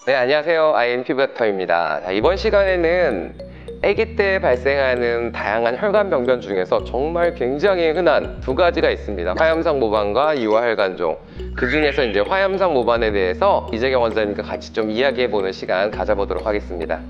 네, 안녕하세요. 아이엔 피부닥터입니다. 이번 시간에는 아기 때 발생하는 다양한 혈관 병변 중에서 정말 굉장히 흔한 두 가지가 있습니다. 화염상 모반과 이화혈관종. 그 중에서 이제 화염상 모반에 대해서 이재경 원장님과 같이 좀 이야기해보는 시간 가져보도록 하겠습니다.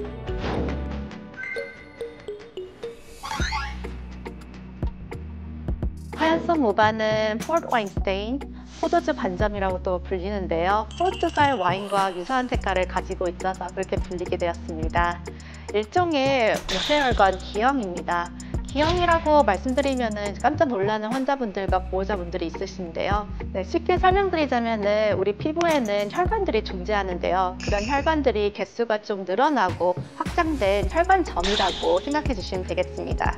화염성 모반은 포르트 와인 스테인, 포도주 반점이라고도 불리는데요. 포르투갈 와인과 유사한 색깔을 가지고 있어서 그렇게 불리게 되었습니다. 일종의 모세혈관 기형입니다. 기형이라고 말씀드리면 깜짝 놀라는 환자분들과 보호자분들이 있으신데요. 쉽게 설명드리자면 우리 피부에는 혈관들이 존재하는데요. 그런 혈관들이 개수가 좀 늘어나고 확장된 혈관점이라고 생각해 주시면 되겠습니다.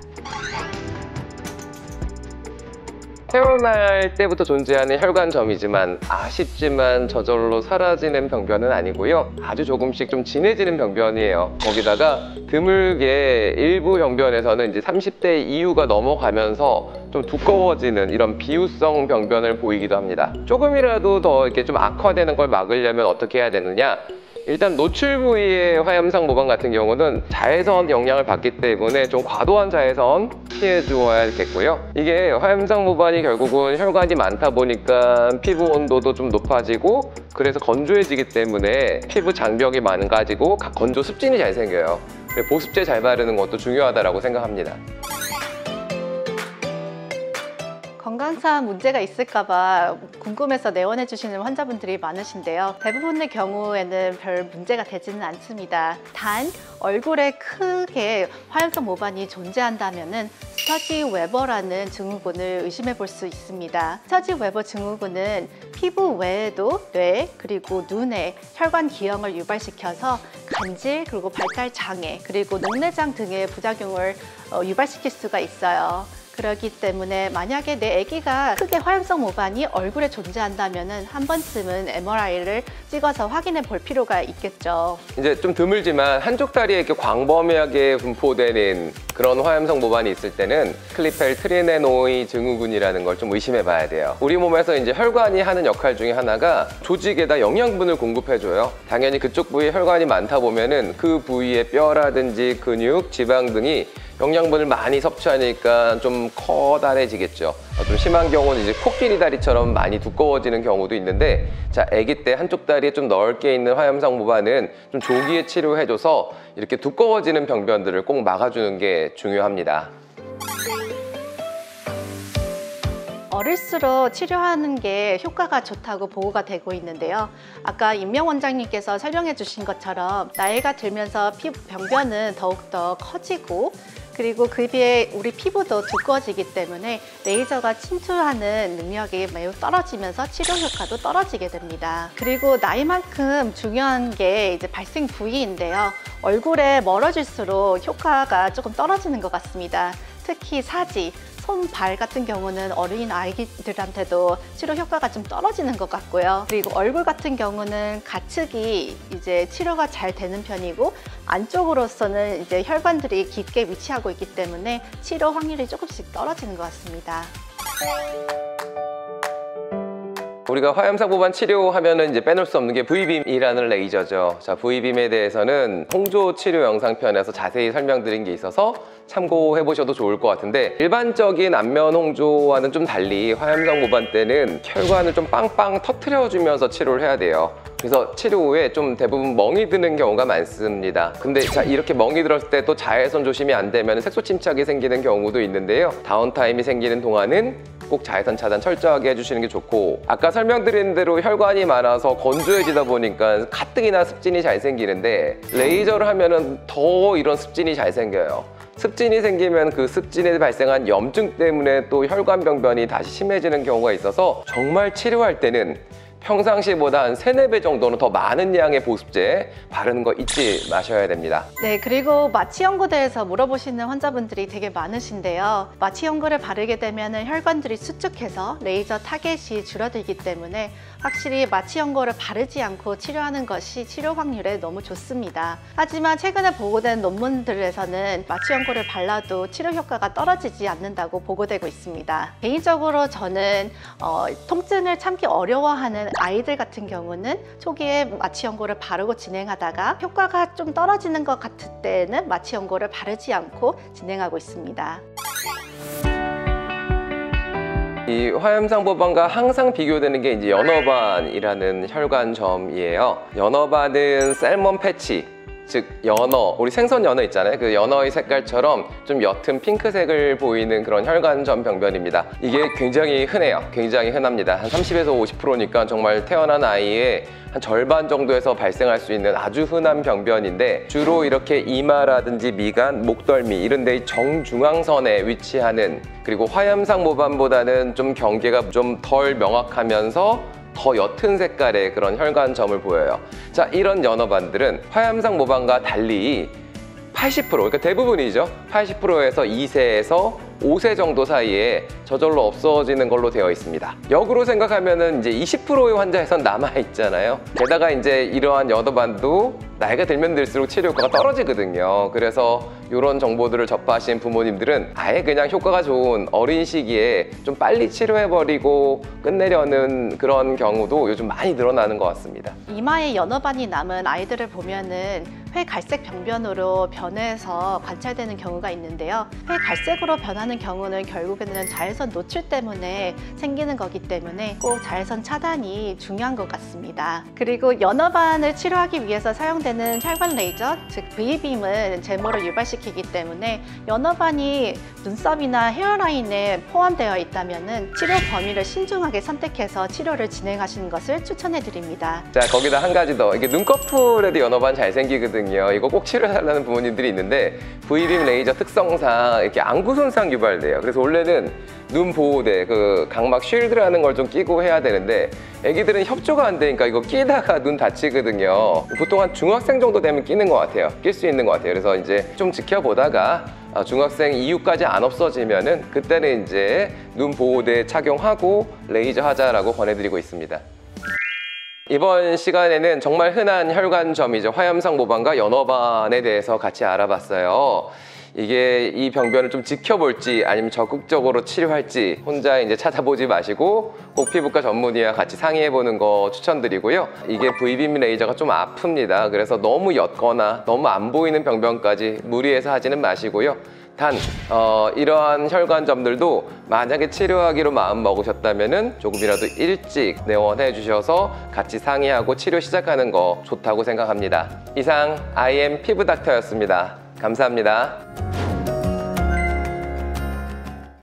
태어날 때부터 존재하는 혈관점이지만 아쉽지만 저절로 사라지는 병변은 아니고요. 아주 조금씩 좀 진해지는 병변이에요. 거기다가 드물게 일부 병변에서는 이제 30대 이후가 넘어가면서 좀 두꺼워지는 이런 비유성 병변을 보이기도 합니다. 조금이라도 더 이렇게 좀 악화되는 걸 막으려면 어떻게 해야 되느냐? 일단 노출 부위의 화염상 모반 같은 경우는 자외선 영향을 받기 때문에 좀 과도한 자외선 피해 주어야겠고요. 이게 화염상 모반이 결국은 혈관이 많다 보니까 피부 온도도 좀 높아지고 그래서 건조해지기 때문에 피부 장벽이 많아지고 건조 습진이 잘 생겨요. 보습제 잘 바르는 것도 중요하다고 생각합니다. 건강상 문제가 있을까봐 궁금해서 내원해 주시는 환자분들이 많으신데요. 대부분의 경우에는 별 문제가 되지는 않습니다. 단 얼굴에 크게 화염성 모반이 존재한다면 스터지 웨버라는 증후군을 의심해 볼 수 있습니다. 스터지 웨버 증후군은 피부 외에도 뇌 그리고 눈에 혈관 기형을 유발시켜서 간질 그리고 발달 장애 그리고 녹내장 등의 부작용을 유발시킬 수가 있어요. 그렇기 때문에 만약에 내 아기가 크게 화염성 모반이 얼굴에 존재한다면 한 번쯤은 MRI를 찍어서 확인해 볼 필요가 있겠죠. 이제 좀 드물지만 한쪽 다리에 이렇게 광범위하게 분포되는 그런 화염성 모반이 있을 때는 클리펠 트리네노이 증후군이라는 걸 좀 의심해 봐야 돼요. 우리 몸에서 이제 혈관이 하는 역할 중에 하나가 조직에다 영양분을 공급해줘요. 당연히 그쪽 부위에 혈관이 많다 보면은 그 부위의 뼈라든지 근육, 지방 등이 영양분을 많이 섭취하니까 좀 커다래지겠죠. 좀 심한 경우는 이제 코끼리 다리처럼 많이 두꺼워지는 경우도 있는데, 자, 아기 때 한쪽 다리에 좀 넓게 있는 화염상 모반은 좀 조기에 치료해줘서 이렇게 두꺼워지는 병변들을 꼭 막아주는 게 중요합니다. 어릴수록 치료하는 게 효과가 좋다고 보고가 되고 있는데요. 아까 임명 원장님께서 설명해 주신 것처럼 나이가 들면서 병변은 더욱더 커지고 그리고 그 비해 우리 피부도 두꺼워지기 때문에 레이저가 침투하는 능력이 매우 떨어지면서 치료 효과도 떨어지게 됩니다. 그리고 나이만큼 중요한 게 이제 발생 부위인데요. 얼굴에 멀어질수록 효과가 조금 떨어지는 것 같습니다. 특히 사지, 손, 발 같은 경우는 어린 아이들한테도 치료 효과가 좀 떨어지는 것 같고요. 그리고 얼굴 같은 경우는 가축이 이제 치료가 잘 되는 편이고 안쪽으로서는 이제 혈관들이 깊게 위치하고 있기 때문에 치료 확률이 조금씩 떨어지는 것 같습니다. 우리가 화염상 모반 치료하면은 이제 빼놓을 수 없는 게 V빔이라는 레이저죠. 자, V빔에 대해서는 홍조 치료 영상편에서 자세히 설명드린 게 있어서 참고해 보셔도 좋을 것 같은데, 일반적인 안면 홍조와는 좀 달리 화염상 모반 때는 혈관을 좀 빵빵 터트려 주면서 치료를 해야 돼요. 그래서 치료 후에 좀 대부분 멍이 드는 경우가 많습니다. 근데 자, 이렇게 멍이 들었을 때 또 자외선 조심이 안 되면 색소 침착이 생기는 경우도 있는데요. 다운타임이 생기는 동안은 꼭 자외선 차단 철저하게 해주시는 게 좋고, 아까 설명드린 대로 혈관이 많아서 건조해지다 보니까 가뜩이나 습진이 잘 생기는데 레이저를 하면은 더 이런 습진이 잘 생겨요. 습진이 생기면 그 습진에 발생한 염증 때문에 또 혈관 병변이 다시 심해지는 경우가 있어서 정말 치료할 때는 평상시보다 한 3, 4배 정도는 더 많은 양의 보습제 바르는 거 잊지 마셔야 됩니다. 네, 그리고 마취 연고에 대해서 물어보시는 환자분들이 되게 많으신데요. 마취 연고를 바르게 되면 혈관들이 수축해서 레이저 타겟이 줄어들기 때문에 확실히 마취 연고를 바르지 않고 치료하는 것이 치료 확률에 너무 좋습니다. 하지만 최근에 보고된 논문들에서는 마취 연고를 발라도 치료 효과가 떨어지지 않는다고 보고되고 있습니다. 개인적으로 저는 통증을 참기 어려워하는 아이들 같은 경우는 초기에 마취 연고를 바르고 진행하다가 효과가 좀 떨어지는 것 같을 때는 마취 연고를 바르지 않고 진행하고 있습니다. 이 화염상보반과 항상 비교되는 게 이제 연어반이라는 혈관점이에요. 연어반은 셀몬 패치, 즉 연어, 우리 생선 연어 있잖아요. 그 연어의 색깔처럼 좀 옅은 핑크색을 보이는 그런 혈관점 병변입니다. 이게 굉장히 흔해요. 굉장히 흔합니다. 한 30에서 50%니까 정말 태어난 아이의 한 절반 정도에서 발생할 수 있는 아주 흔한 병변인데, 주로 이렇게 이마라든지 미간, 목덜미 이런 데의 정중앙선에 위치하는, 그리고 화염상모반보다는 좀 경계가 좀 덜 명확하면서 더 옅은 색깔의 그런 혈관점을 보여요. 자, 이런 연어반들은 화염상모반과 달리 80%, 그러니까 대부분이죠. 80%에서 2세에서 5세 정도 사이에 저절로 없어지는 걸로 되어 있습니다. 역으로 생각하면은 이제 20%의 환자에선 남아있잖아요. 게다가 이제 이러한 연어반도 나이가 들면 들수록 치료 효과가 떨어지거든요. 그래서 이런 정보들을 접하신 부모님들은 아예 그냥 효과가 좋은 어린 시기에 좀 빨리 치료해버리고 끝내려는 그런 경우도 요즘 많이 늘어나는 것 같습니다. 이마에 연어반이 남은 아이들을 보면은 회갈색 병변으로 변해서 관찰되는 경우가 있는데요. 회갈색으로 변하는 경우는 결국에는 자외선 노출 때문에 생기는 거기 때문에 꼭 자외선 차단이 중요한 것 같습니다. 그리고 연어반을 치료하기 위해서 사용되는 혈관 레이저, 즉 V빔은 제모를 유발시키기 때문에 연어반이 눈썹이나 헤어라인에 포함되어 있다면 치료 범위를 신중하게 선택해서 치료를 진행하시는 것을 추천해 드립니다. 자, 거기다 한 가지 더. 이게 눈꺼풀에도 연어반 잘 생기거든요. 이거 꼭 치료해달라는 부모님들이 있는데, V빔 레이저 특성상 이렇게 안구 손상 유발돼요. 그래서 원래는 눈 보호대, 그 각막 쉴드라는 걸 좀 끼고 해야 되는데, 애기들은 협조가 안 되니까 이거 끼다가 눈 다치거든요. 보통 한 중학생 정도 되면 끼는 것 같아요. 낄 수 있는 것 같아요. 그래서 이제 좀 지켜보다가 중학생 이후까지 안 없어지면은 그때는 이제 눈 보호대 착용하고 레이저 하자라고 권해드리고 있습니다. 이번 시간에는 정말 흔한 혈관점이죠. 화염상모반과 연어반에 대해서 같이 알아봤어요. 이게 이 병변을 좀 지켜볼지 아니면 적극적으로 치료할지 혼자 이제 찾아보지 마시고 꼭 피부과 전문의와 같이 상의해보는 거 추천드리고요. 이게 V빔 레이저가 좀 아픕니다. 그래서 너무 옅거나 너무 안 보이는 병변까지 무리해서 하지는 마시고요. 단 이러한 혈관점들도 만약에 치료하기로 마음 먹으셨다면 조금이라도 일찍 내원해 주셔서 같이 상의하고 치료 시작하는 거 좋다고 생각합니다. 이상 IM 피부닥터였습니다. 감사합니다.